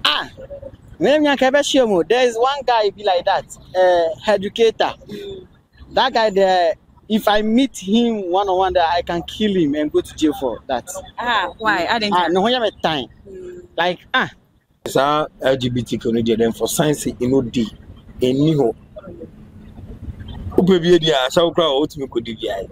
Ah, there is one guy be like that, educator. That guy there, if I meet him one-on-one, that I can kill him and go to jail for that. Why? I didn't. No, I have a time. Like LGBT community then for science in OD in Ubebi dia sa okra o timi kodi bia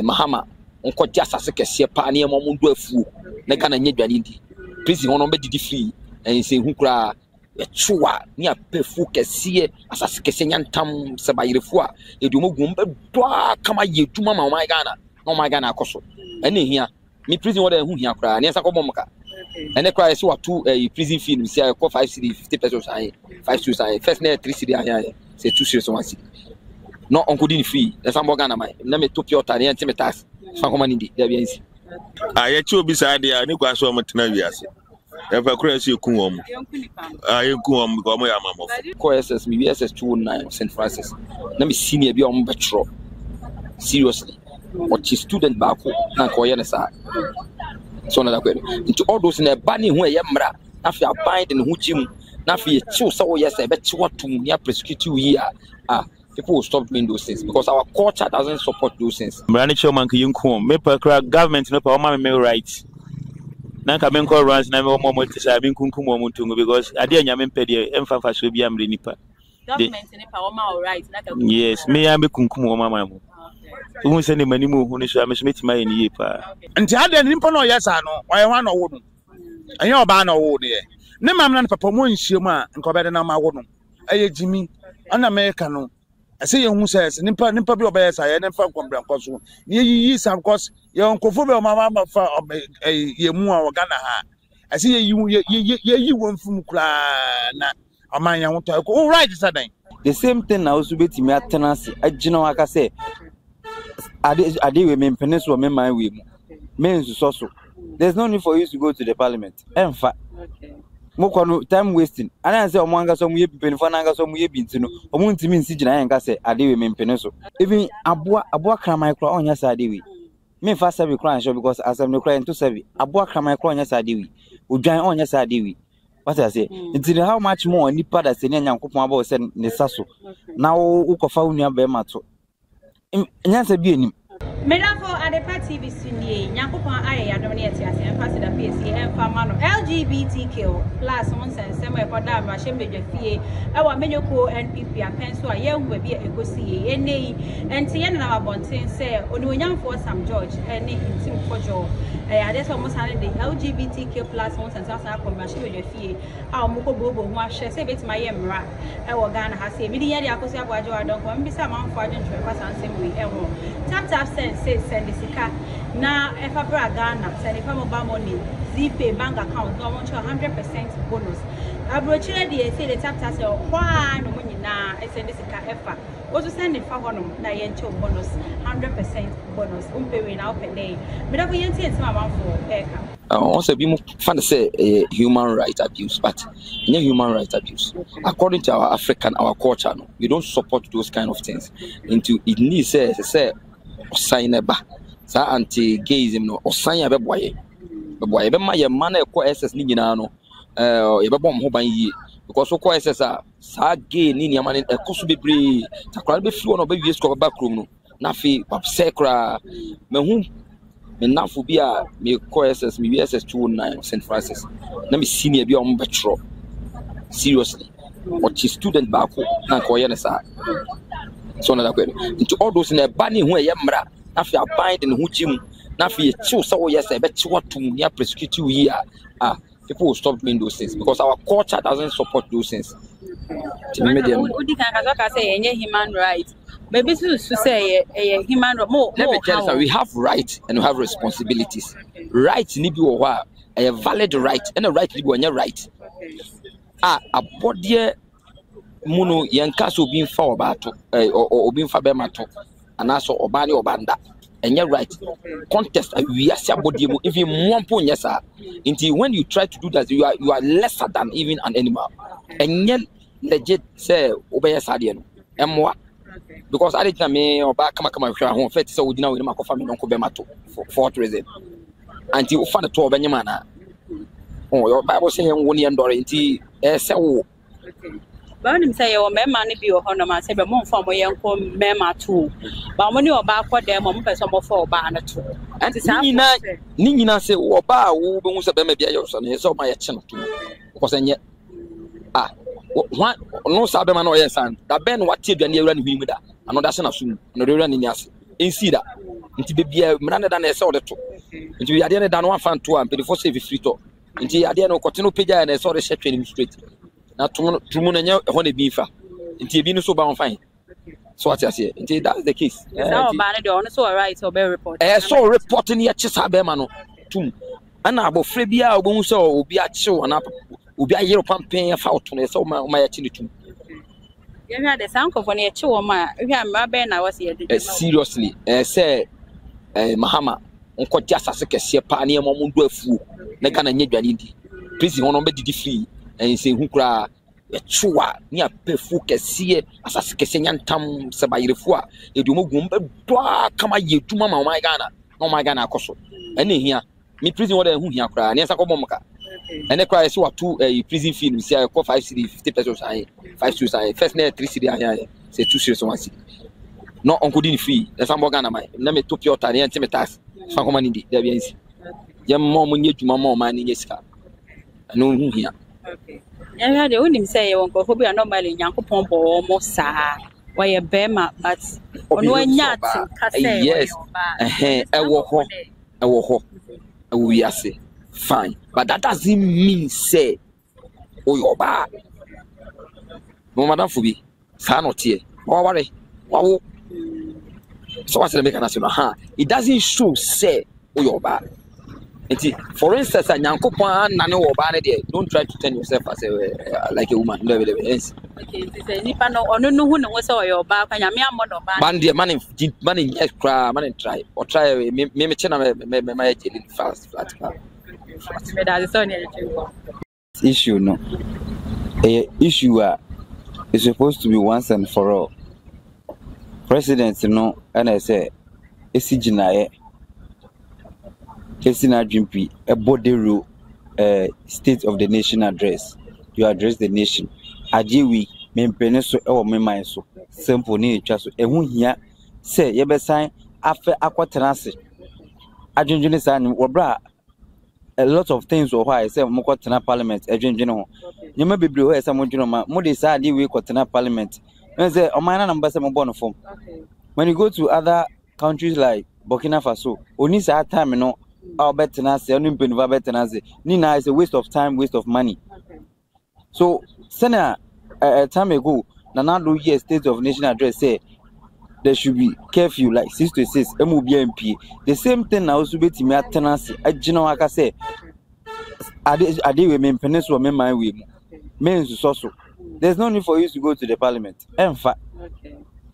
Mahama onko ti asase kese pa na emo mundu afu na kana nya dwane di prison hono be didi free en se hu kra e chuwa ni apefu kese asase kese nyantam se bayirefu a edumo gum be do kama yeduma ma my Ghana no my Ghana akoso ene hia mi prison wo da hu hia kra na esa ko bomka ene kra se wa tu prison fee no se I call 5 cedi 50 pesos ai 5 cedi ai first na 3 cedi ai se 2 cedi 1 cedi no onko di free na sambo Ghana mai na me to pure tani anti me tax fa ko mani di da bia nsi ya chi obi sa dia ni kwa so mtena wiase e fa kura si ku wom yenku wom ko mo ya mamofo ko SS mi SS 209 St Francis na me senior bi o mo betro seriously what is student back na ko ye na sa so na da kwero nti all those na ba ni hu e mra na fi abind ne hu chim na fi chi so wo yes e be chi watum ya prosecute we people will stop doing those things because our culture doesn't support those things. Mrani chairman ki yunku me pa government no pa o me right. Na ka men ko runs na me o mo tisa bi kunkum o muntungu because ade anya me pede emfa fa so bi amre nipa. Government ne pa o ma right na ka. Yes, me ya me kunkum o mama mu. Who say ni mani mu hu ni so am so metima ye ni pa. Nti ade nipa no yesa no o ye hwan no wo no. Anya oba no wo de. Ne mam na papa mo nhie mu a nko be de na ma wo no. Aye jimi ana America no. I say you says nimpa bi obeyesa ye nemfa nkombra nkoso ni yi sam cause ye nkofo be mama fa ye mu a Ghana ha I say ye won fum kura na amanya hoto ko right sadan the same thing na also betimi atenase agina waka say ade we mempene so me man we mu men so there's no need for you to go to the parliament emfa Mokono time wasting. And say omwanga so muye penifo na anga so muye bintino. Omu ntimi nsi gina yenka say adewe mempene so. Even aboa kramai kra onya sa adewe. Me fa sabi kra ansho because asem no kra into sabi. Aboa kramai kra onya sa adewe. Odwan onya sa adewe. What I say? Until how much more nipa da se nyankopon aba se ne saso. Na wo kofa unua be mato. Nyansa bi enim. Melafo Adepa TV Sunday, Yankopon Aye Yadomini Etias, and Pastor PSC, and Famano, LGBTQ, plus one sense, some of them, I shall be the fee, our Menuco and PP, and pencil, a young will be a go see, and Tiana Bontin say, only young for some George, and Tim for Joe. That's almost the LGBTQ plus one sense, I commercial with the fee, our Moko Bobo, who I shall say it's my emra, our Ghana has a million Yakosa Bajo, I don't want to be some unfortunate to pass and same way. Tap sense send the sika na efabra Ghana send if mobile money ZPay bank account no want 100% bonus abrochire dey say the tap say why no money na send the sika efa also send the fa hono na yencho bonus 100% bonus umpewe na open day me da ko yenti enti mama for eka also be fan say human right abuse but no human right abuse according to our African our culture no we don't support those kind of things into it needs say sign ba sa anti gayism no osan be boye be ma ye man e ko SS ni nyina no ye be bom ho ban yi because ko SS a sa gay ni nyama ne e koso bebre takra be firi no be wie sko ba krom no na fi sekra me hu me nafu bi a me ko SS me SS 209 St Francis na me senior bi o mo betro seriously what is student back na ko ye na sa so na da kwero nti all those na ba ni hu e mra na fi abind ne hu chim na fi chi so wo yes e be chi watum ya prosecute we people will stop doing those things because our culture doesn't support those things. Udi kan ka say any human right maybe to say a human right more. Let me tell you, we have rights and we have responsibilities. Rights ni bi wo ho a valid right and a right ni bi wo right. Abodie muno yenka so obi mfa obato obi mfa be mato anaso obani obanda enye right contest we are abodie mu even mwampo nyesa until when you try to do that you are lesser than even an animal enye legit say obeye sade no emwa because I didn't me oba kama hwa ho fet say odina we makofa me nko be mato for what reason until you find to obenya mana Oh, your Bible saying one year dorenti wo. Okay. But him say your member ni bi o hono ma say be mo fam ye nko member too. But mo ni oba akọ dem mo pese mo for oba na to. Ni nyina say oba wo be hu say be ma bia yo so na say o ma ye che no to. Ko say nye one no sabe man o ye san. Da ben what tie duane ewura ni hu mu da. Ano da se na so mu. No ewura ni ase. Ensi da. Nti be bia mra na da na say o de to. Nti ade ne da no afan to am pedifo say free to. Nti ade no kote no pagya na say o de hye twani straight. Na tumu na nya ho na bi fa nti ebi no so ba on fine so what you say nti that's the case so ba na de on so right so be report so reporting ya chisa be ma no tum ana abofre bia obo so obi a chew na obi a yero pampen ya fa oto na so ma ya chi ni tum you hear the sound of when you chew ma hwa ma be na was here seriously say mahama onko jasase kese pa na mo do afuo na ga na nya dwane di please ho no be didi free and say who cry a chua near pefu kesiye asase kese nyantam se bayirefo a edumo gumbe doa kama yeduma ma o my Ghana akoso ene hia me prison order hu hia kra ne nsa ko bomka ene kra se watu prison fee no se ko 5 cedi 50 pesos ai 5 cedi ai first na 3 cedi ai se 2 cedi so 1 cedi no onko din free e sam Ghana mai na me to pure tare ante me tax fa ko mani di da bi ansi yem mo mo nyeduma mo ma ni nyesika no hu hia. Okay. Yeah, the only say you won't go for be normally Yankopon bo sa why a bema but on one yat yes I will say fine but that doesn't mean say oh your ba no madam fubi sa no tie worry wow so what's the make national it doesn't show say oh your ba. For instance, don't try to turn yourself as like a woman. Yes. Okay, nipa no ono no hu no we say your ba kwa nyame amodo ba. Man yes cry, man try. Or try me chena me jelly fast flat. Me da so near issue no. Issue is supposed to be once and for all. President no and I say esiginaye Kesina Jimpi, a body rule, State of the Nation address. You address the nation. Ajiwi, mempeneso or memaiso. Simple need just a wound here. Say, ye be sign after aquatanasi. Ajunjunisan, Wabra. A lot of things or why I say Mokotana Parliament, Ajunjuno. You may be blue as someone, Modi Sadi, we Kotana Parliament. When say, O man, I'm Bassam Bonoform. When you go to other countries like Burkina Faso, only that time, you know. Our betenase, only betenase. Nina is a waste of time, waste of money. So, Sena, a time ago, Nanado year State of Nation address say there should be curfew like 6 to 6, MOBMP. The same thing now also be to me at tenancy. I general say, I did women peninsula, men my way. Men so. There's no need for you to go to the parliament. In fact,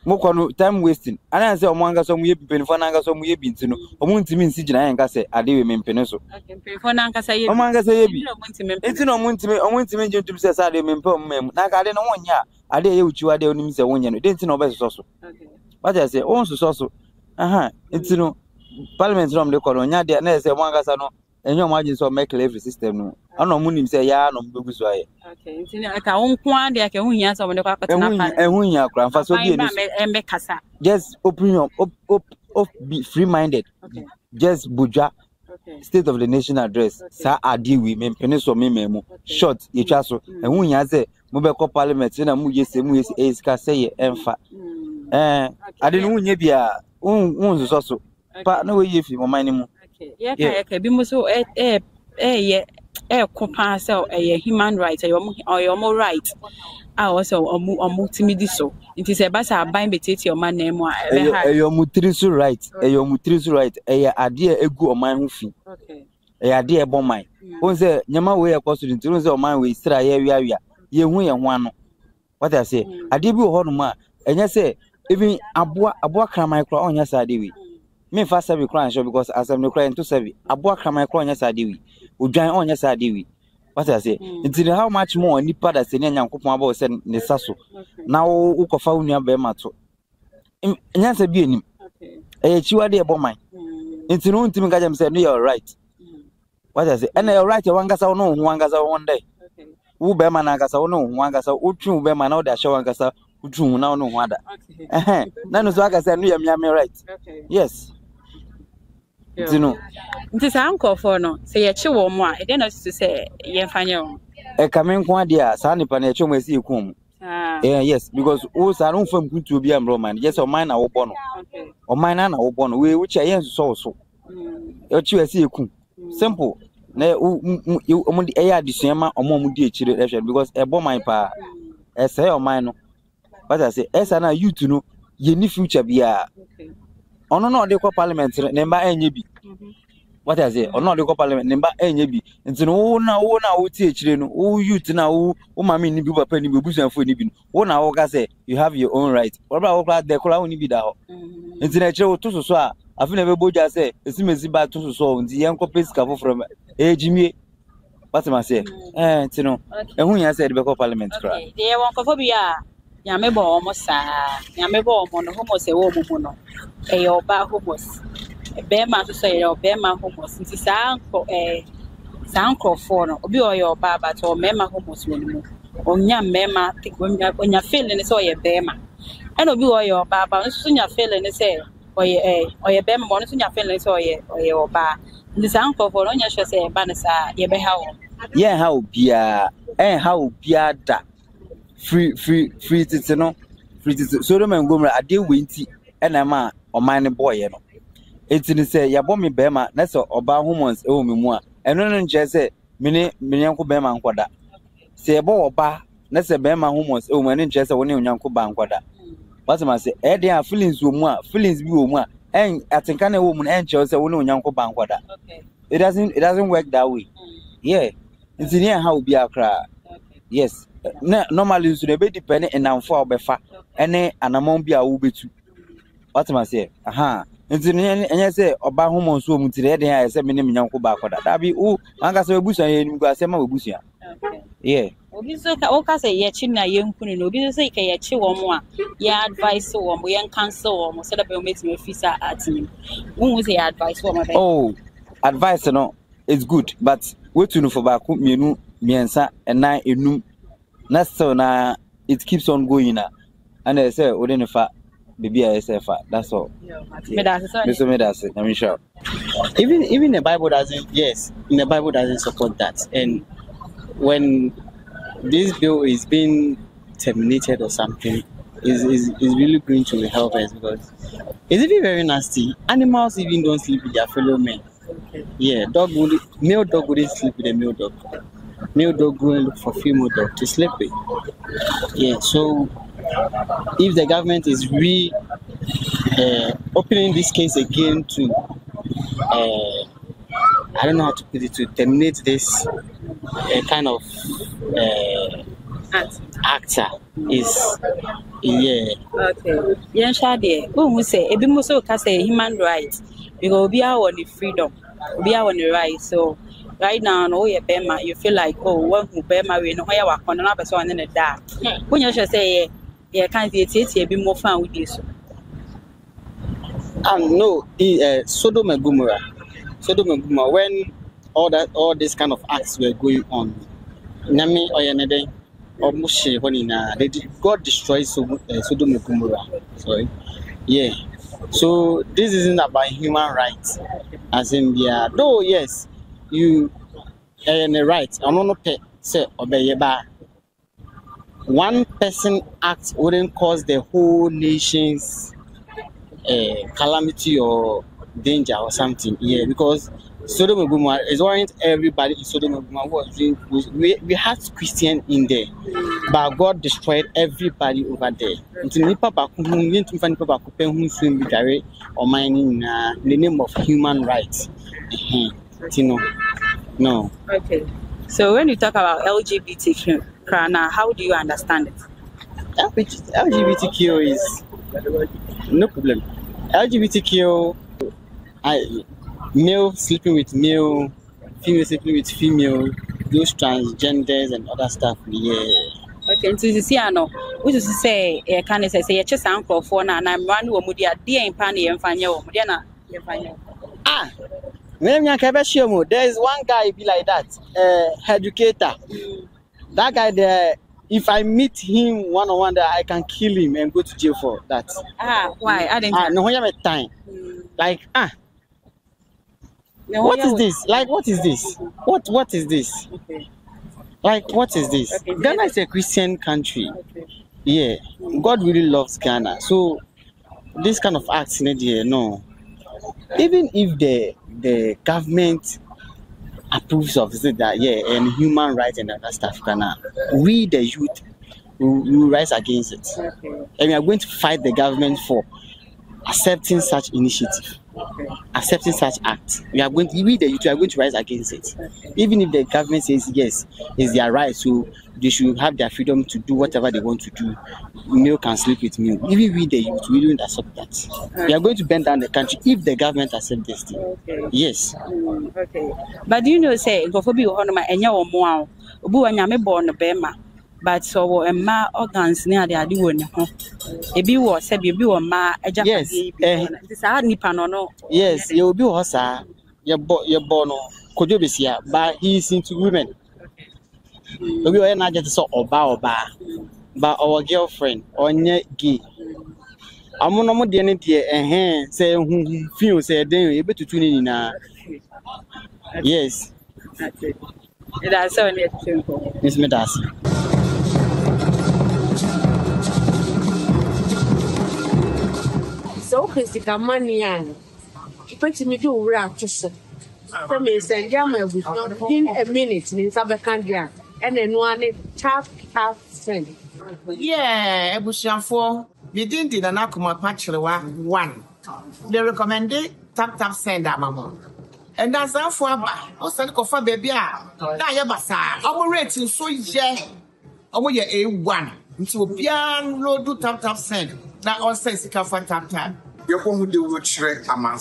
Moko time wasting. And I say Omanga some we penifana some we been to know. Omunti mean Sijina and Gase, I did women peninsula. Penifana say Omanga say, it's no Muntiman to say, I didn't mem. Like I didn't know 1 year. I did you are the only say 1 year. Didn't know best also. But I say, also. It's no parliament from the colonia, there, and I say Wangasano, and your margins of make every system. I know Munim say, yeah, no, because I. Okay, I can't want the Akahunia, some of the Papa and Hunya, Grandfather, and Mekasa. Just open up, be free minded. Just Buja, State of the Nation address. Sa Adi, we men peninsula memo. Short, Yachaso, and Hunya say, Mobile Parliament, and a Muyes, Aska say, and fat. I didn't know you are also. But no way if you mind him. Yeah, be so compare a human rights or your more right. I also a multimediso. It is a bassa bind between your man name. Your mutrisu right, your mutrisu right, a idea a good man who fee. A idea bomb mine. One say, Yama way across the tunes of mine with Stra area. Ye win one. What I say, I did be a and I say, even Abua Cramicro on your side. Me fast have crying show because as I'm no crying to serve a book my crying yes I do we join on yes I do what I say until how much more nipa that senior Yankopon about send the sasso now uko fa unia be mato nyansa bi enim eh chiwa de bo man until no ntimi ga jam say no you're right What I say, and I write one gasa no one gasa one day. Okay. Who be man gasa no one gasa, who true be man out there show one gasa, who true now no wonder. Okay. None of Swagger said, me right. Okay. Yes. You know, It is uncle for no. Say a chill more. I don't know to say, yeah, fine. a coming one dear, Sandy Panecho may see you come. Yes, because also I don't from good to be a Roman. Yes, or mine our bono. Okay. Or mine and our bono, which I am so. You see you come. Simple. You only air December or more children because a bomb my pa. I say or mine. But I say, as I you to know, you need future be a. Oh no, they call parliament number any be. What I say, or not the parliament number any be. And so now, teach you know, youth now, oh, mammy, you be penny bush and food. Oh, now, I say, you have your own right. What about the color only be that? It's in a show to so. I've never boja say, it's me bad to so, the young copies come from Jimmy. What am I say? You know, and when I said, the parliament cry. They want cophobia. Yamebo almost Yamebo mono homos a woman. A yoba homos. A bear man to say your bear man homos. It is a sound for no, be your baba or mema homos when yam mema think when you're feeling it's all your bear man. I know be all your baba, soon you're feeling it say, or your bear man, soon you're feeling or your bar. This uncle for on your say, Banasa, ye be how. Yeah, how be how be that. Free to no free to so them Gomora I deal winty and a man or mine boy, you know. It's in say ya bomb me bema, that's all about humans, oh me more. And no just say, mini uncle bema and quada. Say a bow ba, that's a bema humans, oh my interest when you uncle banquada. What am I say? Eh, there are feelings more, feelings be more, and I think kind of woman and Chelsea when you uncle banquada. It doesn't work that way. Yeah, it's in here how be a cry. Yes. Normally, so they be dependent and for befa, and an amount be a ubi too. What am I say? Aha, and you say, about whom so much today, I said, minimum young back for that. That be oh, I got some bush and you got some bushia. Yeah. Obiso ka o ka say ye chi na ye nkunu no obiso say ka ye chi wo mo a ye advice wo mo ye cancel wo mo so that be o make me fisa atim won say advice wo mo be oh advice no is good but what you know for back mienu miensa and nine enum na so na it keeps on going na and I say we didn't fa baby I say fa that's all me that's it I'm sure even the Bible doesn't the Bible doesn't support that. And when this bill is being terminated or something, is really going to help us because it's even very nasty. Animals even don't sleep with their fellow men. Yeah, male dog wouldn't sleep with a male dog. Male dog go and look for female dog to sleep with. Yeah, so if the government is opening this case again to I don't know how to put it, to terminate this kind of actor is yeah. Okay. Yen shade who say ebi mo so ka say human rights because obi a want the freedom, obi a want the right. So right now no ye bema you feel like oh one who bema we no ya wa kono na person ne da. When you say ye can see ebi mo fan with this. No, Sodom and Gomorrah. When all these kind of acts were going on, Nami or Yanade or Moshe God destroyed Sodom and Gomorrah. Sorry. Yeah. So this isn't about human rights. As in though yes, you and the right, I'm not say obey ba. One person act wouldn't cause the whole nation's calamity or danger or something. Yeah, because Sodom and Gomorrah is warrant everybody in Sodom and Gomorrah we had Christian in there, but God destroyed everybody over there. Until in the name of human rights. No. Okay. So when you talk about LGBTQ, how do you understand it? LGBTQ is no problem. LGBTQ, male sleeping with male, female sleeping with female, those transgenders and other stuff. Yeah. Okay, so you see, I know. Which is to say, can say you just uncle for now, and I'm running with Mudia, dear and Panny and Fanya, Mudiana. There is one guy be like that, educator. That guy there, if I meet him one-on-one, that I can kill him and go to jail for that. Why? I didn't. No, I have time. Like what is this? Like what is this? What is this? Okay. Like what is this? Okay. Ghana is a Christian country. Okay. Yeah, God really loves Ghana. So this kind of acts in here, no. Even if the government approves of it, that and human rights and other stuff, Ghana, we the youth will rise against it. Okay. And we are going to fight the government for accepting such initiative, accepting such act. We the youth are going to rise against it. Even if the government says yes, it's their right, so they should have their freedom to do whatever they want to do. Male can sleep with male. Even we the youth, we don't accept that. We are going to bend down the country if the government accepts this thing. Okay. Yes. Okay. But do you know, say, go for be honoma enya wo mo obu anyame born no bema. But so ma organs near the adi won ho. Ebi wo se bi wo ma eja yes. This are nipa no. Yes, you will be hosa. Your born kojo besia, but he is into women. We are not just so oba, but our girlfriend or nye gay. I'm no more than it say who feel say then able to tune in na. Yes. That's it. That's so simple. Miss Medasi. So physical money and put me do rap just for me send you in a minute in Sabacandia and then one tap friend. Yeah, Ebushanfo, we didn't did an akuma patchlewa one. They recommended tap send that mama. And that's how for also for baby. Now you basa. Our rating so yeah. Our year A1. Into a piano do tap send. That all says you can for tap. You're going to do a trick, a man,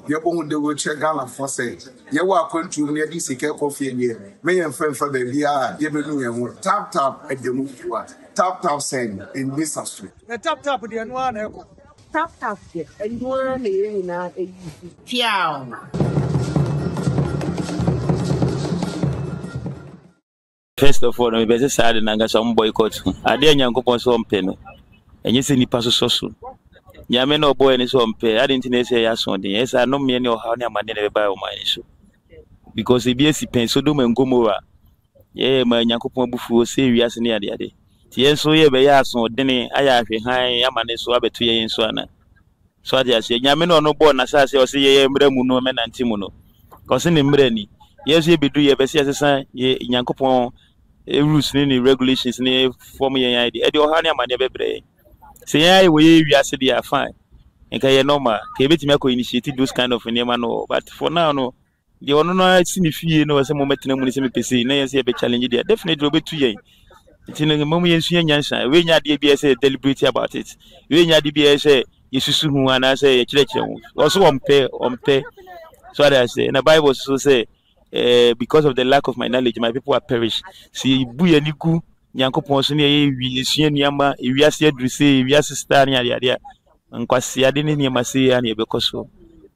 you're going to do a trick, Gala for say. You are going to near this coffee in here. May and friend for the VR, you know, tap at the move you are. Tap send in this street. The tap with the one. Tap and one in a piao. First of all, we better say that some boycott. I didn't yanko pon so mpeno. Enye se nipa so. Nyame no boy ni so mpe. I didn't say ya so den. Yes, I no me ni o ha ni amade na be buy o man so. Because e bi esi pen so do me ngomora. Yeah, ma yanko pon bufu o se wiase ni ade. Ti yen so ye be ya so den aya hwe han amane so abeto ye so ana. So ade ase nyame no boy na sa se o se ye mra mu no me nanti mu no. Cause ni mra ni. Yes, ye bedu ye be se asesa ye yanko pon rules ni regulations ni form ye idea. E de o ha ni amade bebre. Say I we are they are fine. And can normal. Can be to initiate those kind of no. But for now, no. The one no see me fee no as a moment no money me PC. Na yes be challenge there. Definitely be 2 years. It's in the moment you nyansa. We nya DBS deliberate about it. We nya DBS yesusu hu ana say church. Also on pay. So that I say in the Bible so say because of the lack of my knowledge my people are perish. See buye niku Yankopon so ne wi esua niama ewiase adruse ewiase star ne ade nkwase ade ne niama se ya ne bekoso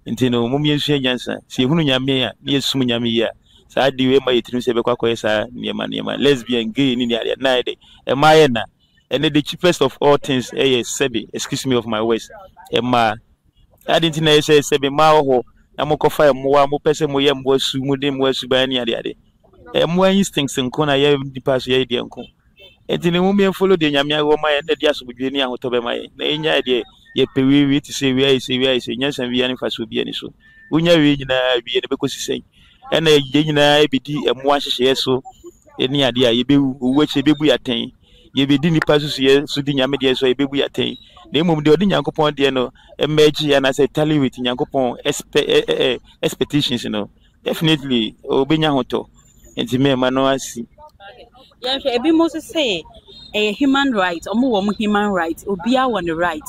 ntino mum yensua nyansa se hunu nyame a ne yesum nyame ya sa ade we ma yetinu se bekwakoye sa niama lesbian gay ni ade na ade e ma ye na and the cheapest of all things sebi excuse me of my words e ma ade ntina ye sebi ma ho amokofa e mo wa mo pese mo ye mo asu mu de mo asu ba ne ade e mo instincts nko na ye dipa so ye de nko enti ne mu follow de nyame awo ma ye de asobudwe ni ahoto be ma ye na enya de ye pewi ti se wi ai nyansan wi ani faso bi ani so unya wi nyina wi ne bekosi sen ena ye nyina ebidi emu ahyehye so eni ade a ye bewu owu ache bebu yaten ye bedi nipa so ye so di nyame de so ye bebu yaten na emom de odi nyankopon de no emerge ana say tally with nyankopon expectations no definitely obenya hoto enti me ma no asi. Yeah, ebi mo say a human right, omo human right, obia won the right.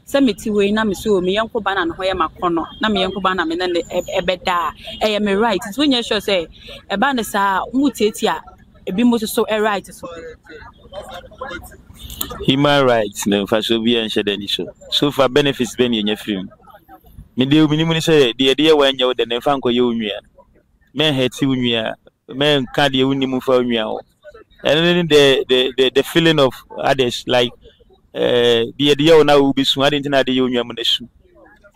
Say me ti we na me so me yanko ba na no ye makono, na me yanko ba na me na ebeda. Me right. It's when you sure say e ba na sa mu tietia ebi mo so a right so. Human rights no fa so bi en shede ni so. So for benefits ben ye film. Me deal minimum say the idea when you the Nefanko Union. Men had 2 years, men can't you move for me. And then the feeling of others like the idea now will be smart into the union.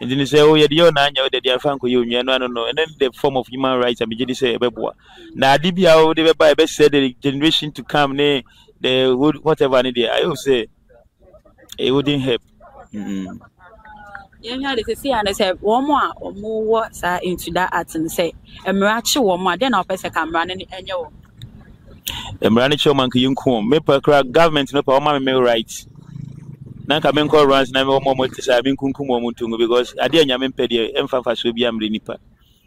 And then they say, oh, yeah, the owner, the Fanko Union, I don't know. And then the form of human rights, I begin to say, now, DBA, they by best said the generation to come, the wood, whatever, I will say it wouldn't help. Yeah, they say, and I said, one more words are into that art and say, a miracle one more, then I'll pass a camera and your. The Maranicho monkey, you come, maple crack government, no power, my rights. Nanka menko runs na mo mo tisa bin kunkum mo mutungu because ade anyame pede emfa so bia mre nipa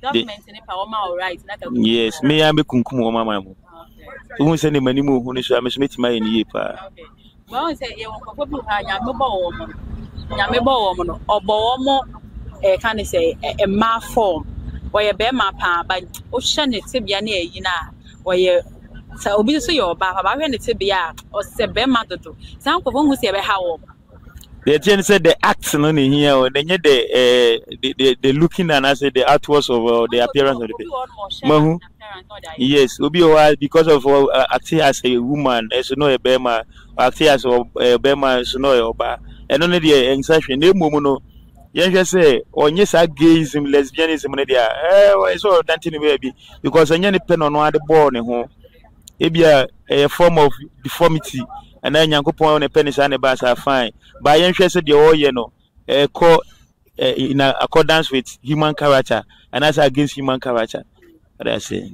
government nipa o ma right na ka yes me ya me kunkum o mama mo won se ne mani mo hu ne so am so metima ye ni pa ba won se ye won ko bi ha nyame bo wo mo no obo wo mo kan say e ma form wo ye be ma pa ba o hye ne tebia na eyi na wo ye sa obi so ye oba ba hwe ne tebia o se be ma dodo san ko hu se be ha wo. The change said the acts no here or the looking and I said the artworks of the appearance of the people. Yes, Obi because of acting as a woman, as no a bema, acting as a bema, so no oba, and only the insertion. No mono, you say, or yes, I gayism, lesbianism, it's all dancing baby because I nearly pen on one the born home. It be a form of deformity. And then you go on a penis and a bass are fine. But I interested the all in accordance with human character and as against human character. What I say.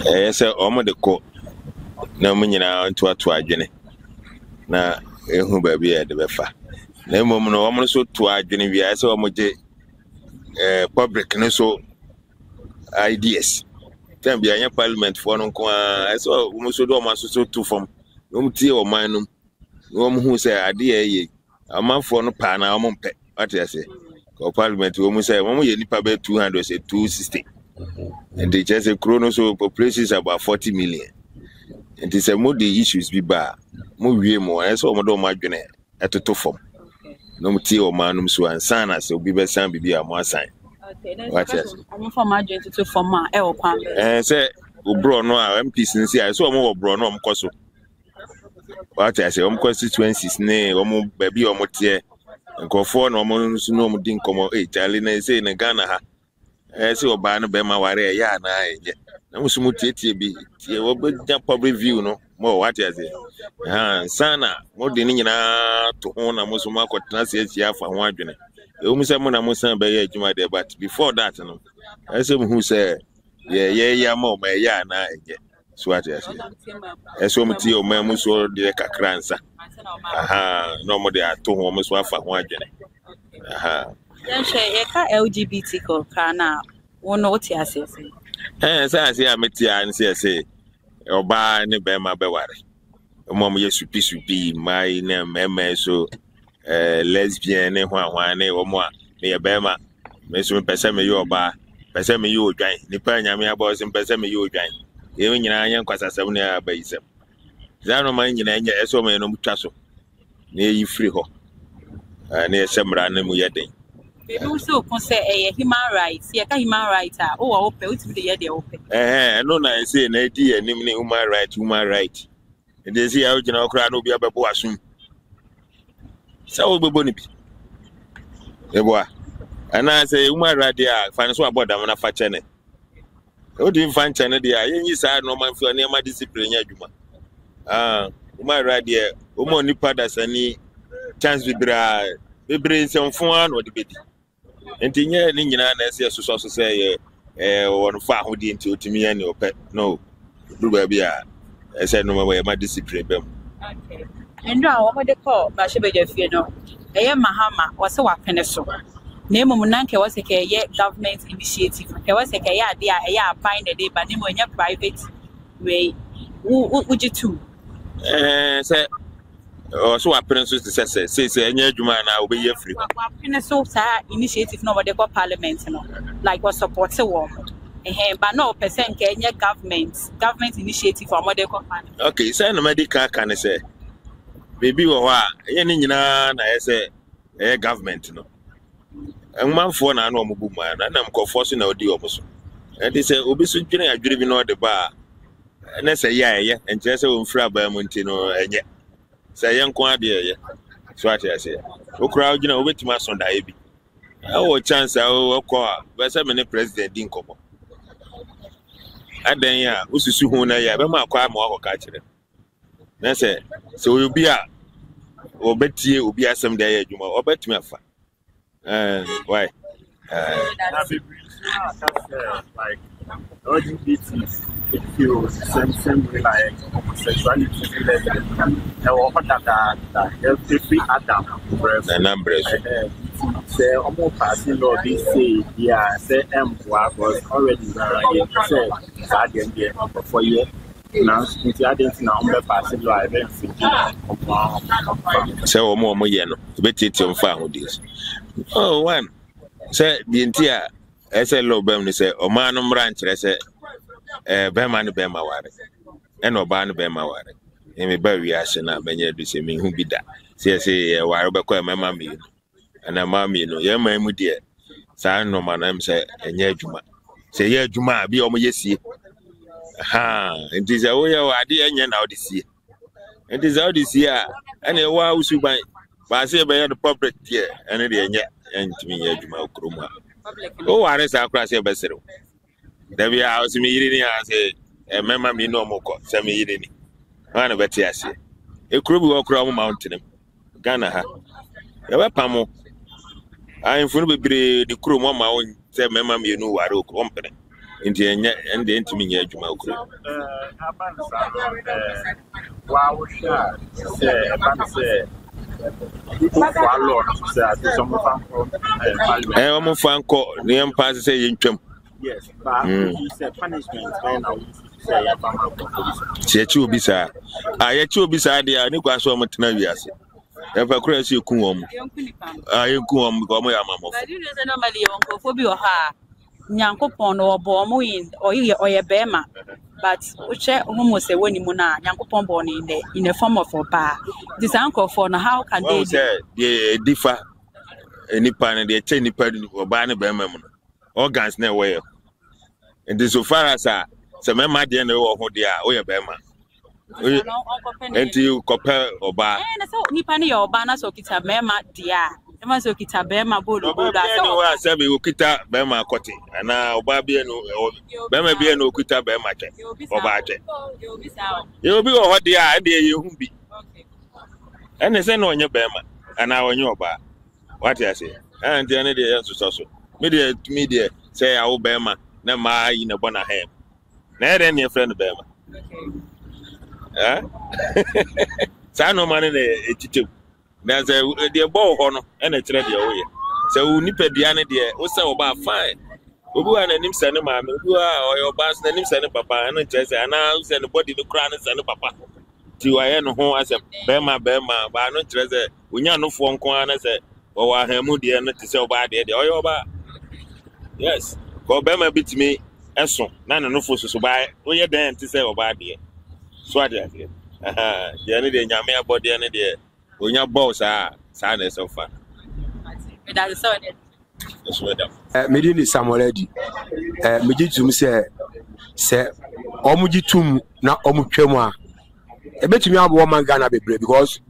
Yes, I'm the court. No money now into a twagene. Now, who baby at the befa. No moment, no one so twagene. We are so much public and so ideas. Then be a parliament for no one. I saw almost so two from. Tea or mine, who say, idea ye, a month for no pan, I'm on pet. What I say, or parliament, who say, when we need about 200, say 260. And they just a chrono so places about 40 million. And it's a more the issues be bar, more, and so my journey at the top form. No tea or manum so and sana, so be best son be a more sign. What I say, I'm from my journey to form my elpam. And say, bro, no, I'm peacing. See, I saw more bro, no, cost. What I say, constituencies, nay, baby, or motier, and go for no more, no didn't come or Charlie, say in Ghana. I say, Obana Bema Ware, ya, na Musumuti be public view, no more. What I say, Sana, more than to own a Musumako Transia for 1 journey. You must have Musa Bay, but before that, no, I say, who say, yeah, more, my ya, na. Swat as so much your mammus or the cacransa. Aha, no more they are 2 almost 1 for 1 journey. Aha. Then she LGBT cana, one what he says. And so I say, I met you and say, or buy any bema beware. Mom, yes, you be my name, so lesbian, one or more near Bema. Miss Pesame, you bar, Pesame, you gain, the Panyamia boys and Pesame, you gain. Even in Iron Quasa 7 year base. Zano mind in any so many tasso. Near you free ho. Near some random yet. They also consider a human rights. Yeah, human rights are open to the idea open. No, I say an idea, naming human right. And they see how you know, crowd will be able to assume. So we will be. And I say, human right, yeah, find so about them on a fat channel. What do you find China there? You say no man for near my discipline, Juma. My right there, only padas any chance we bring some fun or debate. And in your Nina, as also say, one far who didn't to me and your pet. No, do baby. I said no way, my discipline. Okay. And now, what they call Bashabe, you know, I am Mahama was a weapon. Name Munanke was a government initiative. There was a idea, find a day, but name on your private way. Would you too? Say, so appearances to say, and your Juma now will be free. So, initiative, no, what they call parliament, like what supports a woman. But no percent can your government initiative or what they call parliament. Okay, send a medical can say, baby, or any, I say, government, no. Manfo na no mubu man na mkofo so na odi omuso enti se obi so dwene adwere bi no de ba na se ya enti se wo mfra ba mu nti no enye se ye nko ade ye so ate ase okura ogina obetima sonda ebi awo chance awo ko ba se me ne president din komo adan ya ususu hu na ya be ma kwa ma akoka kire na se obi a obetie obi asem da ya adwuma obetimi afa why? Like LGBTs, it feels same way like homosexuality. Every Adam, the numbers. Say almost passing law. They say yeah, say was already said for you. Now, if you hadn't now, passing law, I don't think. So more yeno. Bet it on far with this. Oh, one. Say the entire SLO Bem say, O manum ranch, I say, Beman Bema Ware, and Oban Bema Ware. And me bury Ashana, Benya, do say me who be that. Say, Warabako, my mammy, and a mammy, no, your mammy, dear. San no man, I'm say, and ye Juma. Say, ye Juma, be on yes, ha, it is a way of idea, and now this year. It is all this year, and a wow, Subai. But I say by the public here, and it and to me, Juma Kruma. Oh, I rest across your vessel. There we are, me eating as a member, me no more, semi eating. I bet yes. A crew will crawl mountain. Ghana, ever pamo. I am full of the crew, my own, say, member, me no waro company. Into and the intimate Juma crew. Wow, say, I'm fan call the empire say in Chum. Yes, but it's a punishment when I say Chechu Bisa. I chew beside the Anika so much navias. If I cross you come, I come normally uncle ha. Nyankopon or Bomoin or a bema. But which almost say when you muna, Yankopon born in the form of a bar. This uncle for how can they say they differ any pan and they chain the or banner bemon organs no way. And this so far as some member dear no who they are, or your bema. And you compare or bar. And so Nipani or banners or kita mema dear. So kita bema bolo so sabi ukita bema koti ana obabi no bema bi no ukita bema ke obaake you bi o hodi a de ye hu bi ene se no onye bema ana onye oba what you say and the ene de so media say ya wo bema na ma yi na bona hem na ere ne friend bema sa no man na etitem. There's a dear ball honor and a trade away. So, Nipediana, dear, what's about fine? We go and him send him, who are your boss, and him send papa, and a chess, and now send the body to crown and send papa. To I know home as a Bema, but no treasure. We know no phone corner, say, or I am moody and to sell by the oil bar. Yes, for Bema beat me, and so none of us to buy, we are then to sell by the swat. The other day, Yamia body and the when your boss are sad so far. That's so Medini Samoledi. Mejitum say, Omujitum na Omuchema. A bit me up woman Ghana be because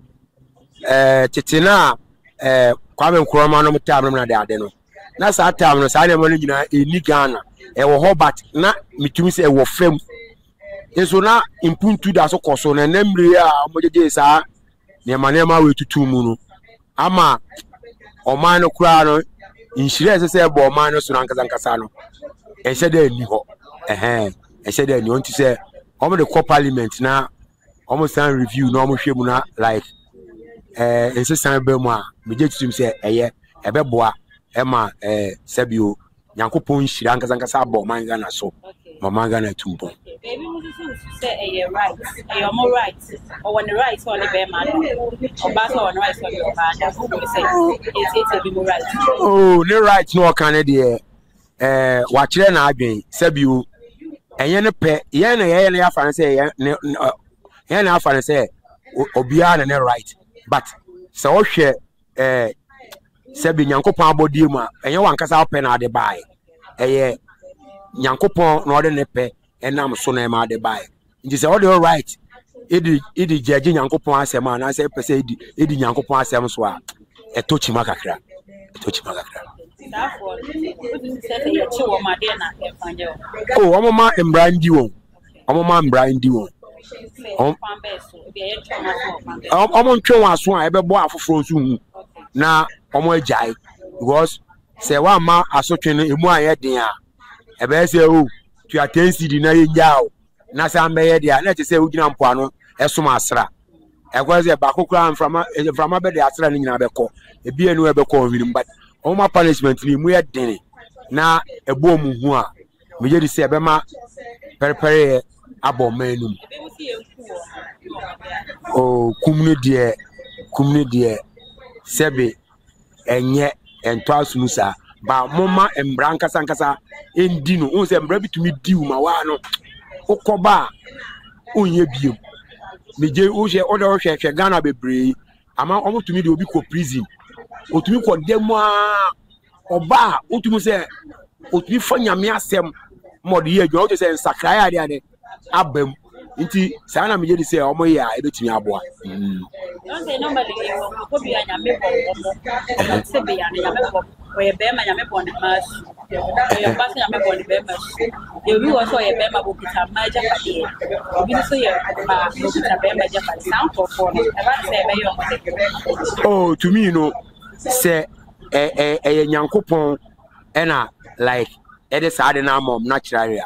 Titina Kwame Nkrumah no time na there no. Na sa time no sa na money gina in Ghana. E wo Hobart na mitumi say e wo fam. Eso na impuntu da so koso na nemre a omojeje sa nema we tutu mu no ama oman no kura no insurance say bo oman no so na nkasa no e se da ni ho e se da ni on ti say omo the core parliament na omo san review na omo hwe mu na like insisan be mu a meje tutum say eye e be boa e ma sabio Yankopon shira nkasa bo oman ga na so mama ga na tumbo baby say a right a more right or when the right or the bear man or back on right or your bad say it's a be more right oh no right no can dey watch na adwen sabio enye ne pe ye na ya fa say ye na afa say obia na right but so wo hwe Sebi Nyankopon abodi mu a enye wankasa open na de buy. Eye Nyankopon no de ne pe enam so na ma de buy. Nti say all the right. Idi judge Nyankopon asem na say pese idi Nyankopon asem so a etochima kakra. Etochima kakra. Oh, omoma embrandi won. Omoma embrandi won. Omo ntwe wan so a ebebo afoforo so hu. Na omo ajai because say one ma asotwe no emu aye den a ebe say o tu atensi di na yenja o na say ameye dia na te say ugina mpo ano esoma asra ekwa say ba kokura mframa be de asra ni nyina be ko ebi enu e be ko hwirim but omo punishment ni mu ye den na ebo mu hu a me je di say be ma perepere abo manum o kumne die sebe enye ento asumusa ba moma embra nkasa endi no un se embra bitumi diu ma wa no okoba onye biem meje o je oda o hwehwe Ghana bebre ama omutumi de obi ko prison otumi ko demu a oba otumi se otumi fanyame asem mode ye adwo o se nsakra ya de abam nti saa na meje di se omo ya ebetumi aboa don't say nobody ko bi anya me bo se be ya me bo oye be ma nya me bo ne mas oye ba se nya me bo ne be mas e wi wo so oye be ma bo kita ma ja pade obi so ye ma bo kita be ma ja pade sound for no e ba se be yo oh to me no say Nyankopon ena like e de saa de na mom naturally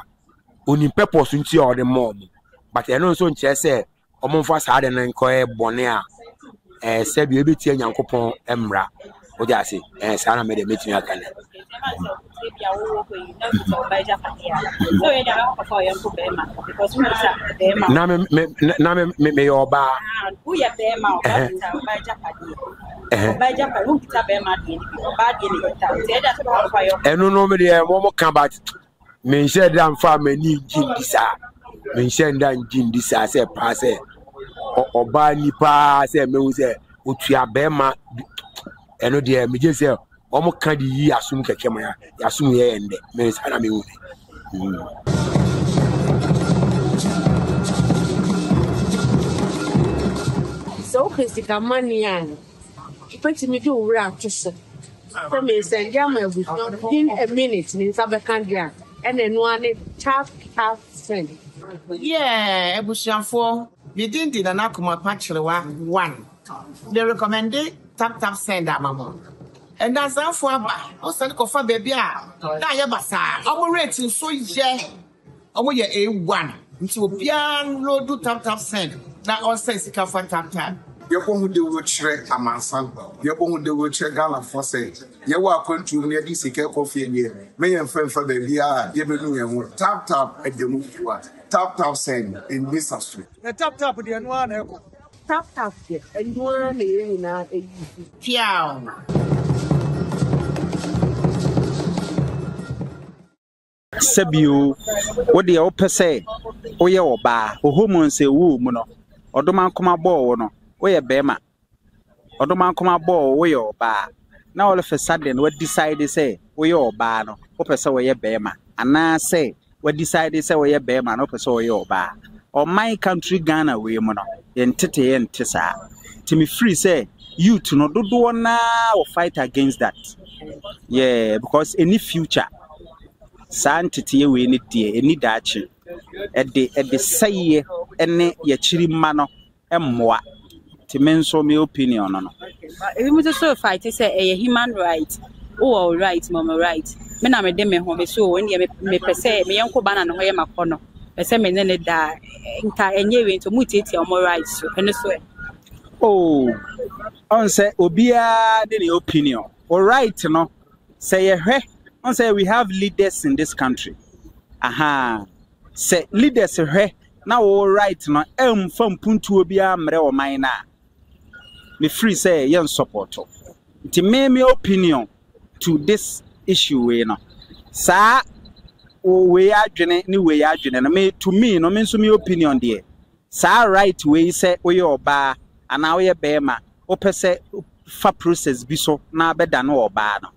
oni purpose nti o de mom but eno nso nche say omonfa saa de nan ko e bone a se bi ebetie Nyankopon emra o ja say saa na me de metimi aka na me oba who ya be ma o ba japade ba japade who kita be ma de ba de ni ta say that for your eno no me de mo kan but me share dan fa mani jindisa me share dan jindisa say pa say oba nipa say me hu say otua be ma eno de me je say omo kan di yi asum keke ma ya asum ye ende me sana me hu So Christica Manian. Pretty me do rap to say. From me send jam within a minute in Sabacandia and then one tap friend. Yeah, Ebushanfo, we didn't did an akuma patchlewa one. They recommended tap send that mama. And that's how for also for baby. Now you basa. Our rating so yeah. Our year A1. Into a piano do tap send. That also is a for tap. Yɛbɔ de wɔkyerɛ amansan yɛbɔ de wɔkyerɛ Ghana for say yɛwɔ akwantu ne adi sika kɔfie nie me yɛn fɛnfa baabi a yɛbɛnu yɛn ho tap ɛdɛmu fuwa tap send in this street na tap de no ana ɛkɔ tap de ɛnua na yɛ na ɛyi piao Sabio what the opera say oye oba ohomon se wu mu no odoman koma ball no oye bema odoman koma ball oye oba na all of a sudden what decide say oye oba no opese oye bema ana say what decide say oye bema no opese oye oba or my country Ghana we mu no yentete yentesa timi free say youth no dodo na will fight against that yeah because any future Santity we need dear, any dachi at the say, and ye chiri mano, and moi. Timenso me opinion on. If we so fight, say a human right, oh, right, mama, right. Men I'm a demi home, so when you may per se, me uncle Banana, where my corner, a semen then die, and ye to mutate or more rights, and so. Oh, on say, Obia, the opinion, all right, no, say a he. Say we have leaders in this country. Aha. Say leaders here. Now all right no from puntu obia mre o mine me free say yen support. It me opinion to this issue we no. Sa o we adwene ni we adwene no me to me no me so me opinion there. Sa right we say oye oba ana oye bema o pese fa process bi so na abeda no oba no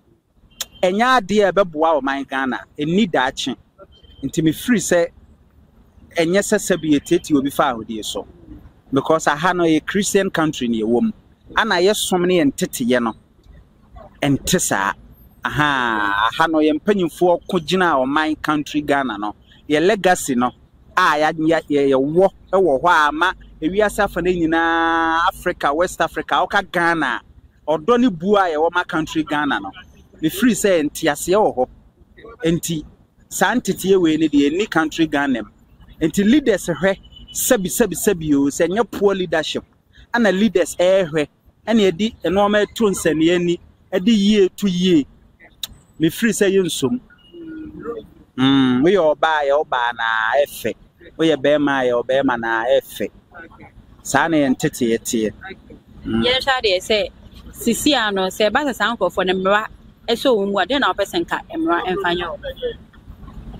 enya ade e beboa o man Ghana eni daache nti me free say enye sesabi eteti obi fa ahode so because aha no a Christian country ne ewom ana yesom ne entete no entesa aha no ye mpanyimfo kogina o man country Ghana no ye legacy no ye wo ewo ho ama ewiase afa na nyina Africa West Africa oka Ghana odo ne bua ye wo ma country Ghana no me free say entiase wo ho enti santete we ne de any country Ghana enti leaders hwe sabi o se nya poor leadership ana leaders hwe ene edi eno ma to nsane ani edi yie to yie me free say yinsom we oba na efe we be ma ye oba ma na efe sa na entete yete ye sha de say sisi ano say ba sa nkofo ne mra eso wo mu ade na person ka emra emfanyo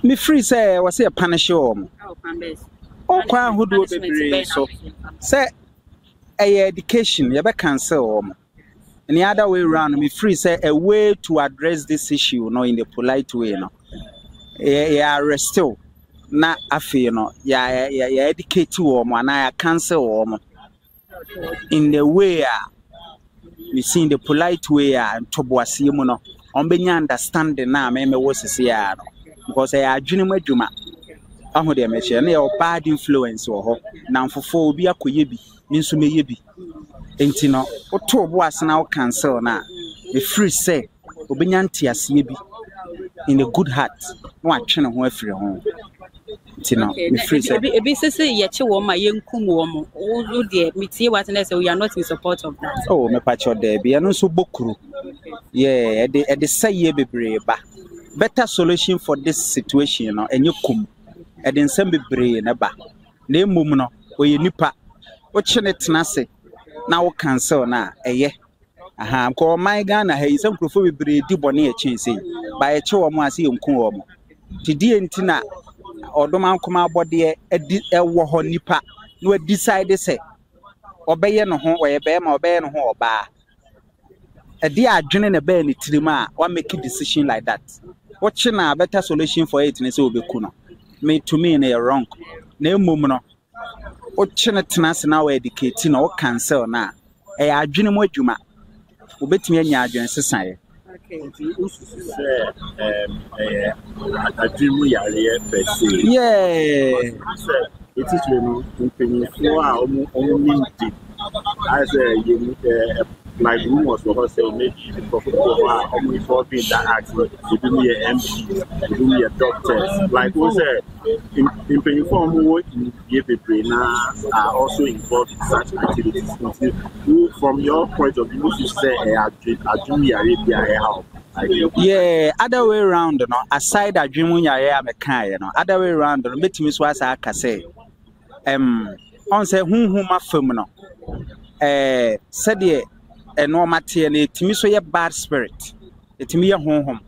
me free say we say punish o kwa hodo bebre so say education you be cancel any other way around me free say a way to address this issue no in the polite way no still na afi no ya educate wo mo na ya cancel wo mo in the way we see in the polite way toboase mu no on benya understanding na me wo sisi ya no because ya adwene mu adwuma aho de me share na ya bad influence wo ho na mfofo obi akoye bi nso meye bi enti no oto boase na wo cancel na the free say obenya ntiase bi in a good heart no atwene ho afiri ho enti no me free say ebi sese ye che wo ma yenkum wo mo wo de metie what na say we are not in support of that oh me pacho de bi eno so bokuru yeah e de say bebre ba better solution for this situation no enye kum e de nsem bebre na ba na emum no oye nipa wo chene tenase na wo cancel na eye aha ko my Ghana ha isem krofo bebre di bone e chense ba e che wo mo ase yenkum wo mo ti die ntina odoma nkoma abode edi ewo ho nipa no decide say obeye no ho oye be ma obeye no ho oba edi adwene na be ni tirima wa make a decision like that watching a better solution for it ne say obeku no me to me na wrong na emom no watching tenase na we educate na o cancel na e adwene mo adwuma obetimi anya adwene sesan adwene yare per se yeah it is when for omo I say like rumors for us say maybe for omo involved in that act you do me a MP you do me a doctors like we say in paying for omo in the na are also involved in such activities from your point of view you say adwene yare how yeah other way around no aside adwene yare amekan no other way around no betimi so asa aka say on say hunhuma fam no said ye eno mate na etimi so ye bad spirit etimi ye honhom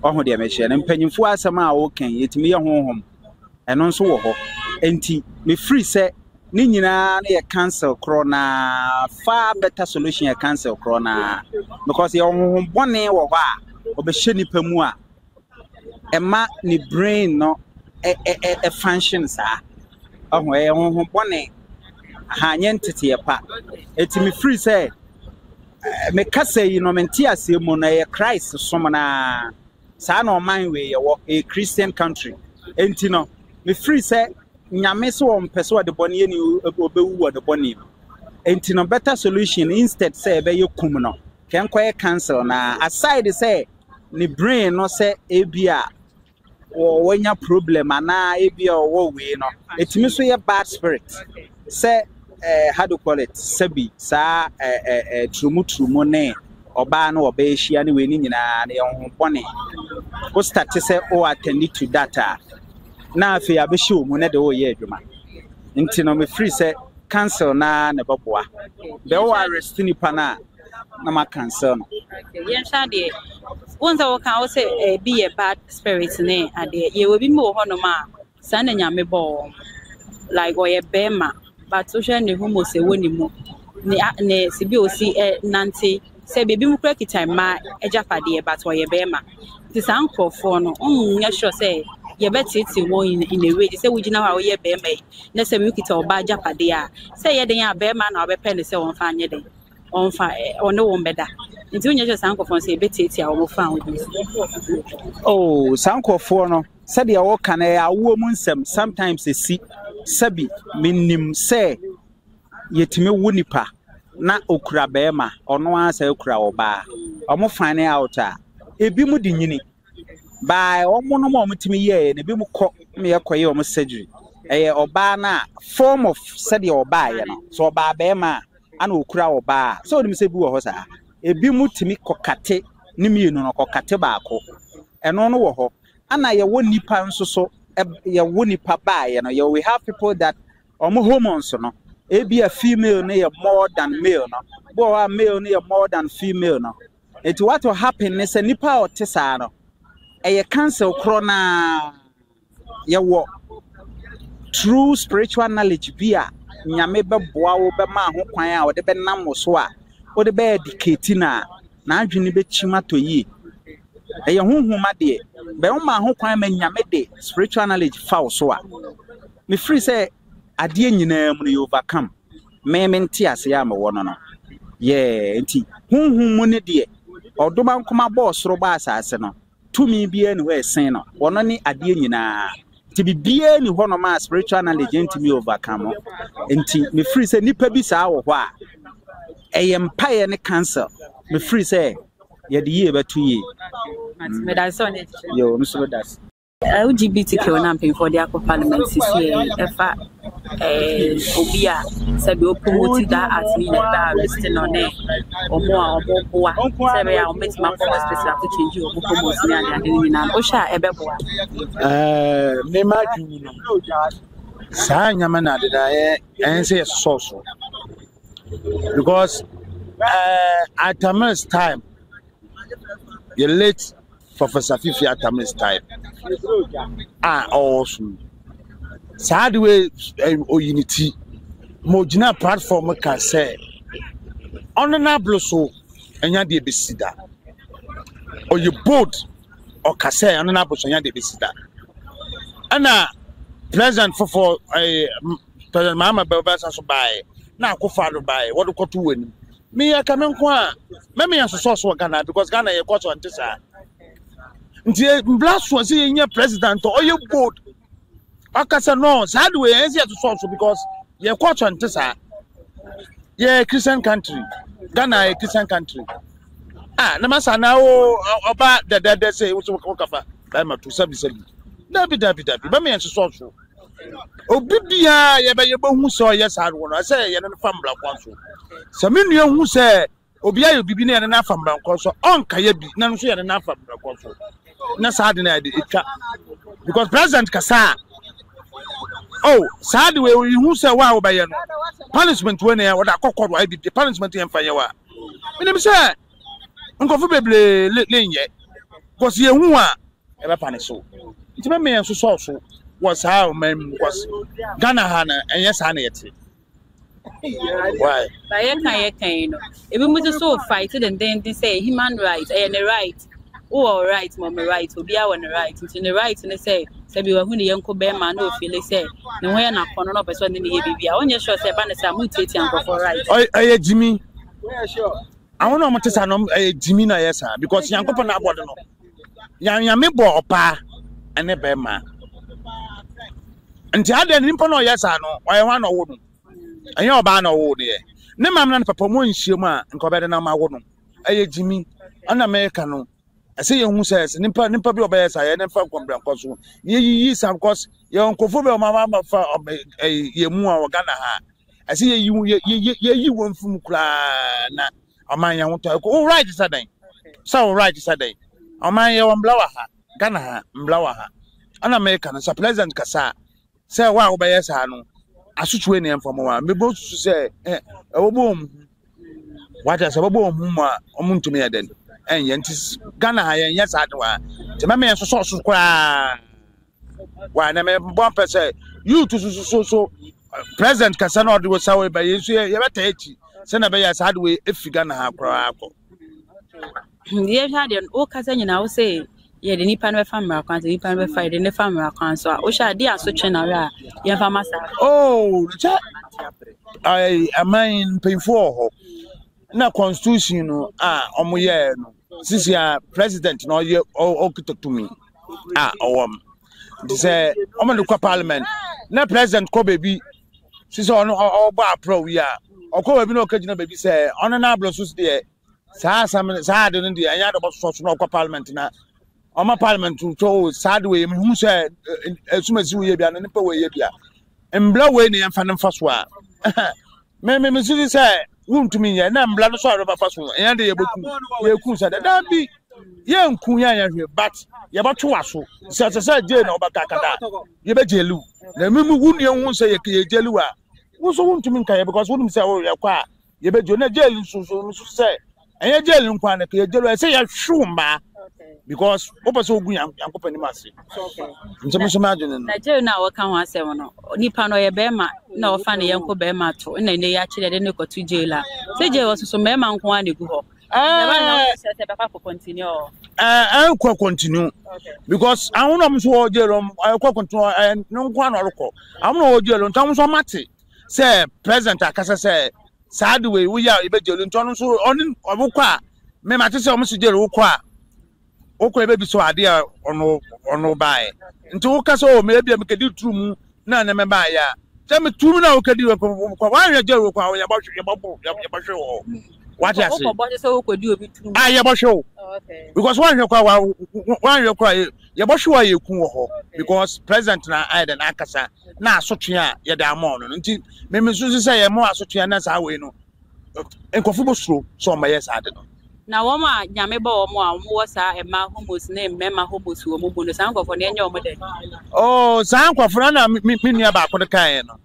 oho de me hye na mpanyimfo asema a wo kan etimi ye honhom eno nso wo ho enti me free say ni nyina na ye cancel corona far better solution ye cancel corona because ye honhom bone wo ho a obehye nipa mu a ema ni brain no functions oho ye honhom bone ha nyentete ye pa etimi free say me kase yi no menti ase mu na ye Christ som na sa na o man we ye wo a Christian country enti no me free say nyame so o mpese o de bone ye ni obewu o de bone enti no better solution instead say be ye kum no ken kwa ye cancel na aside say ni brain no say ebia o wanya problem ana ebia o wo we no etimi so ye bad spirit say how do you call it sabi sa trumu ne oba na oba ehia ne we ni nyina na ye bone o start say o attend to data na afi abehye o mu na de o ye adwuma nti no me free say cancel na beboa be o arrest ni pa na ma cancel no yen sha de won say o kan o say be a bad spirit ne ade ye we bi mo ho no ma sa na nyame bo like o ye bema but social ne humo se woni mu ne CBOC nante say baby mu kura kita ma ejapade but wo ye bema ti san crofo no nya sure say ye betiti wo in a way say we gina wo ye bema na say we kita oba ejapade a say ye den ya bema na obepe ne say won fa anye den on fa one won beda nti nya sure san crofo say betiti a wo fa wo oh san crofo no said ya wo kan ya wo mu nsem sometimes esi sabi minim say yetime wo nipa na okura bema ono asa okura oba omo fane out a ebi mu di nyini by omo no mo mutimi ye na ebi mu kọ me yekoye omo surgery oba na form of said ya oba ye no so oba bema ana okura oba so oni se bi wo ho sa ebi mu timi kokate ni mienu no kokate baako eno no wo ho ana ye wo nipa nso so ye wo nipa ba ye no we have people that omo hormones no ebi a female no ye more than male no bo a male no ye more than female no it what will happen is a nipa o tesa no e cancer corona ye wo true spiritual knowledge bia nyame beboa wo be ma ho kwan a wo de be nam so a wo de be educate na adwene be chima to yi e honhuma de be wo ma ho kwan ma nyame de spiritual knowledge fa so a me free say ade nyina mu no overcome me nti ase ya me wono no yeah nti hunhum mu ne de odoma nkoma boss ro ba asase no tumi bia ne ho esen no wono ne ade nyina ti bibia ni ho no ma spiritual knowledge nti me overcome nti me free say nipa bi saa wo ho a empire ne cancer me free say ye de ye betu ye me da so ne yo no so das LGBTQ na pay for the parliament CCA efa obia sabi o promote that at me na listing on there omo boa sabi ya o meti ma for special to change o promote ni ade ni na o sha ebe boa me ma ju no sa nyama na de da say so because at Tamir's time you late Professor Fifi at Tamir's time also sad way unity mojina platform can say honorable so enya de besida or you board or can say honorable so enya de besida ana president for president mama belbasa so buy na akofo do buy what ko to wani me ya kamen ko a me ya so Ghana because Ghana ye kwaso antisa nti blast was yen president or you board akasa no sad way ense to because ye kwaso antisa ye Christian country Ghana a Christian country na masa na oba de say wo kafa by ma to sabi dabi ba me so obibia ye be hu so yes hard one say ye no family kwanso so me nua hu say obia ye bibi na ye na family kwanso onka ye bi na so ye na family kwanso na sad na de etwa because president kasa sad we hu say wa wo ba ye no punishment we na what akokoro I bi punishment ye mfa ye wa me dem say nkofo beble lenye because ye hu a e be punish so nti me so was how men was Ghana Hana and yes, Hana yet. Why? By you know, if we must so fight it and then they say human rights and the right. Oh, right, mama, right, will be our right. It's in the right, and they say, Sabi, who the young Cobema no feel they say, no way not for no person in the baby. I want you to say, Banasa, mutate for right. I Jimmy. I want to say, Jimmy, yes, because young couple not what no. Young me bo pa and a bema. Nti ade nimpa no yesa no why wan no wo no enye oba na wo de ne mam na papa mo nhiem a nko be de na ma wo no aye Jimmy ana America no ase ye hu say nimpa bi oba yesa ye ne fa kombra nkoso ye yi sam because ye nkofo be o mama fa ye mu a Ghana ha ase ye yi won fum kura na amanya ho to ko right sadan so right sadan amanya won blawa ha Ghana ha mblawa ha ana America no sa president kasa say wa obeye sa no asutwe ne mfamo wa mebo su say obom waja say obom mu a omuntumi eden enye nti Ghana ha yen yesa adwa te me so kwa wa na me bon pese you to so president kasa no de wo sawe ba yesu ye beta echi sɛ na bɛyɛ saa de we efiga na ha koraa akɔ ye hwa de o kasa nyina wo say ye de nipa no fa mmara kwan nipa no fa de ne fa mmara kwan so a wo hwa de aso twe na we a ye fa masa oh I aman painful ho na constitution no omo ye no sisi a president no ye o to me say omo de kwa parliament na president ko baby sisi ono ba pro we a okọ baby no okagina baby say ono na ablo so de saa de no de anya de so no kwa parliament na omo parliament to sad we me hu say esumasi we bia no nipa we bia embla we ne yemfa no so a me sisi say wuntumi ye na mbla no so areba fa so enya de yeku say da bi ye nku ya hwe but ye bato waso say je na obaka kada ye be jelu na memu wunu ye hu say ye jelu a wo so wuntumi nka ye because wonu say wo ye kwa ye be jelu na jelu so say enya jelu nkwa na ka ye jelu say ye hwumba because opeso ogun yankopani mase ntemu so madwene na jelu na wo kan ho asem no nipa no ye be ma na wo fa ne yanko be ma to na ne ya kire de ne kotu jela say je wo so me ma nko ane gu ho continue because I want to so jelo I continue no nko ane oroko I want to jelo ntam so mate say president akasa say sad way we ya e be jelo ntam so oni obukwa me mate say o mso jelo ukwa okọ ebe bi so ade a ono bae nti wo kasa o me bia me kedi trum na na me bae ya je me trum na wo kedi kwa wan ya jero kwa ya bahwe wo what ya say o bo se wo kodi obi trum ya bahwe okay because wan ya kwa ya bahwe wa ye ku wo ho because president na aida na akasa na asotwe a ya da amon no nti me so say ya mo asotwe na sa we no enkofu bo suro so ma yes ade no na wo ma nyame ba wo mo a wo sa e ma homos na mmema homos wo mo bunu san kwafo na enye wo mo de oh san kwafo na mi nua ba ko de kan no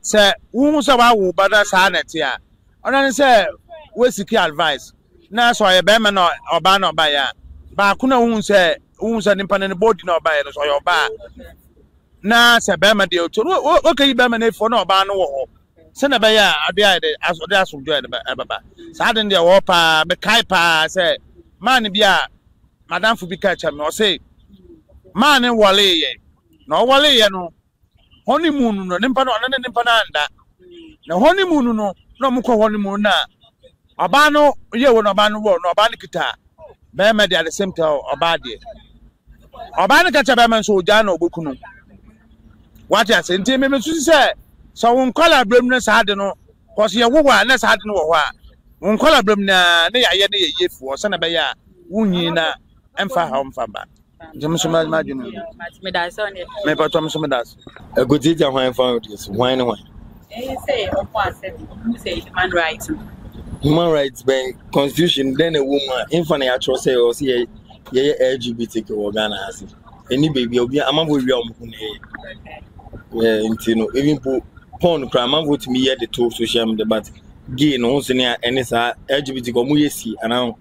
se wo so ba wo bada sa na ti a ona ni se we seek advice na so ye be ma na oba na oba ya ba ko na wo se nimpa na body na oba ya no so ye oba na se be ma de o to wo kai be ma na fo na oba no wo ho se na be ya ade aso jo de baba sa de de wo pa be kai pa se man bia madam fu bi ka cha me o se man wole ye no wole ye no honeymoon no nimpa no na nimpa na anda na honeymoon no no mko honeymoon na oba no ye wo no oba no kita be me de at the same time oba de oba no ka cha be me so oja na ogbokunu what ya say nti me so say so won kola brem no sa de no cause ye wo wa na sa de no wo ho a won kola brem na ne ya ye ne ye yefu o se na be ya wunyi na emfa ha omfa ba njem so ma dwunu me da so ne me pa to so me da so agoti ja hwan fa this hwan ne hwan say o kwa say who say human rights ben constitution then a woman infa na ya tro say o say ye LGBTQ wo Ghana hasi any baby obi amabo wi omku ne ntino even porn crime man vote me here the talk social media but gay no so ne any sa LGBT ko mu yesi ana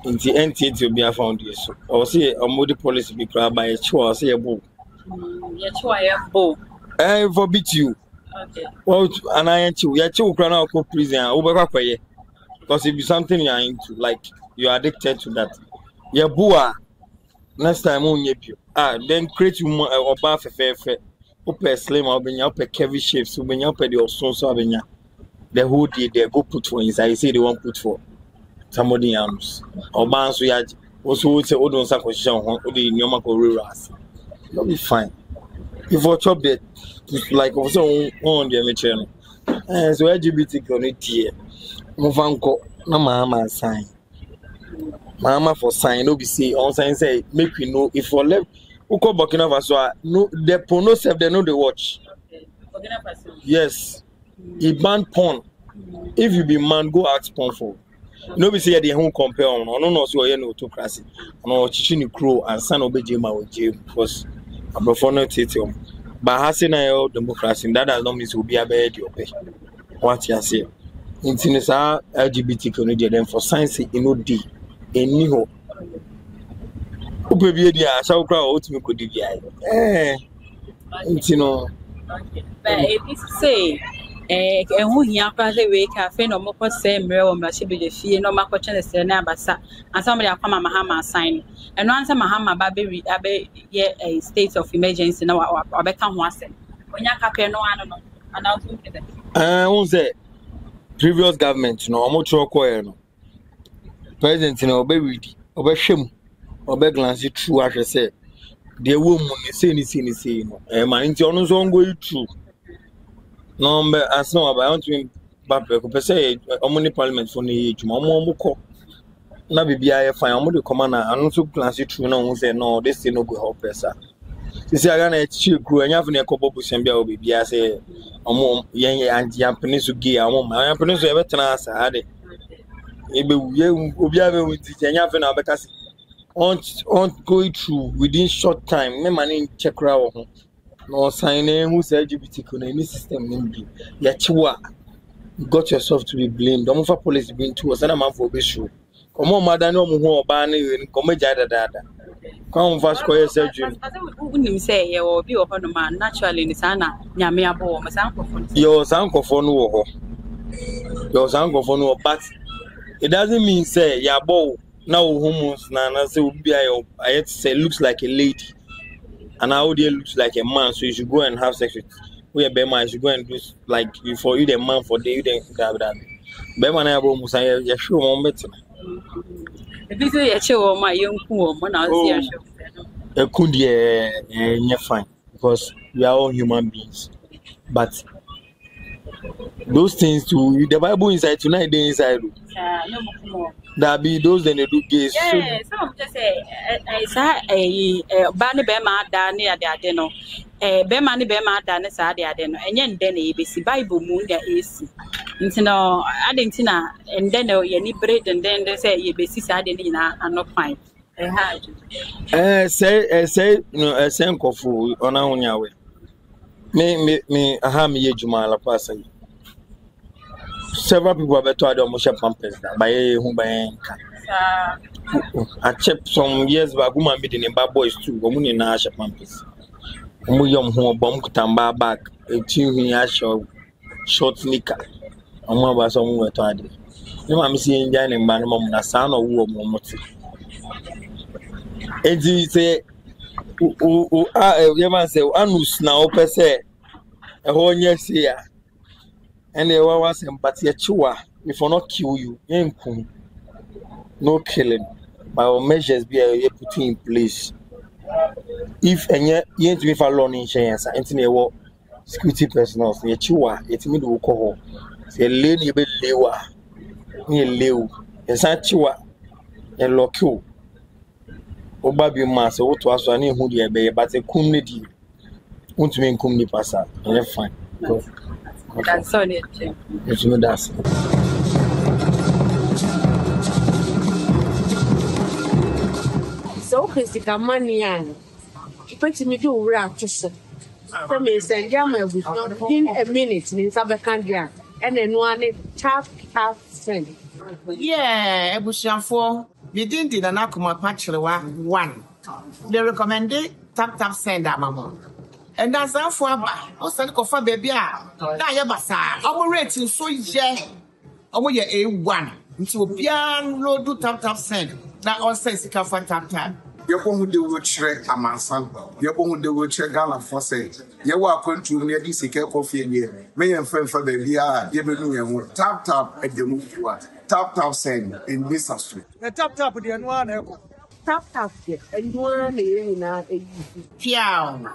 nti NTT obi found this o say omodi policy be cry by choice say ebo forbid you okay well and I you cry now go prison o be kwaye because it be something you are into like you are addicted to that ya boa next time on you then create you oba fefe open slim obenya open curvy shapes obenya open the so obenya the whole day they go put for inside you say they want put for somebody else oba so ya also say odon sa question ho odi nyoma ko reras no be fine if you chop that like also on the meche no so LGBT community mo fanko na mama sign mama for sign no be say on sign say make we know if for left uko Burkina Faso no the porno self they know they watch Burkina Faso yes he ban porn if you be man go ask porn for no be say they won compare on no so you no autocracy no chichi ni crow and san obeje ma oje because abrofo no tete but hase na your democracy that does not mean so be abeg your pay what you say in sa LGBT community then for science e no dey eni ho upebi dia sha ukra otumi kodi bia ntino but if say who here probably wake cafe no more same real she be the fee no more question is abasa and somebody come Mahama sign and once Mahama baby a state of emergency no or better once when you capture no one who say previous government no omo choko no president no obe hwem obe glance through as say the woman say no man nti ono so go through no as no about to back ko say omni parliament for ni ejuma omo ko na bibia fine omo de command anu so glance through no say no this thing no go help us sisi aga na echi kru anya fune ekobo busian bia obibia say omo yen anti so gi omo ma ampene so ebetena asa ade ebe ye obia be wuti anya fune obeka say on go through within short time me mani check ra wo no sign who say LGBT ko na any system nimbi ya chiwa you got yourself to be blamed don't for police being to us na man for be sure come on madam no mo ho oba na come jada dada come fast ko surgery unim say ye obi wo no man naturally ni sana nyame abo wo masankofo yo sankofo no wo ho yo sankofo no but it doesn't mean say ya bo now hormones na say obi I say looks like a lady and how they looks like a man so you should go and have sex with we a man you should go and do like before you the man for the you that be man na abo musa ya show mo metin ebi so ya chewo ma yenku wo mo na see ya showekundi nye fine because we are all human beings but those things too the Bible inside tonight they inside no that be those then they do gays yeah so some just say ba ne be ma da ne ade no be ma ne be ma da ne sa ade no enye nde na ebesi Bible mu nda esi ntino ade ntina nde na ye ni bread nde say ye besi sa ade ni na ano fine say no senkofu ona hunyawe me aha me yejuma la pasa several people have told them to pampers by who by I checked some years back woman be the bad boys too woman in na pampers omo yom ho bom kutamba back a tune here short knicker omo ba so mo to ade me ma me see enja ne mba no mo na sa na wo mo moti eji say you man say anus na opese e ho nya see ya and they were sympathy chiwa if I not kill you no killing by our measures be put in place if any you ain't me for loan insurance and security personnel near chiwa it me do call say lane be lewa near lew and sa chiwa and lock you obabi mass what was any who the be but a community won't mean community passa and fine that's all it it's me that's so physical money and put me do rap to say for me send jam in a minute in Sabakandia and then one tap send Yeah, ebusiafo within the Nanakuma Pachlewa 1. They recommended tap send amamo. And that's how for o send kofa baby a na ya basa omo rating so ye omo ye A1 nti obian load tap send na on say sika for tap yɛbɔ hu de wo kyerɛ amansan yɛbɔ hu de wo kyerɛ Ghana for say yɛwɔ akwantu mu yɛde sika kɔfie nie me yɛn fɛnfɛ baabi a yɛbɛnu yɛn ho tap ɛdɛmu fuwa tap send in this street the tap de no ana ɛkɔ tap de ɛnua na yɛ nyinaa ɛyi piao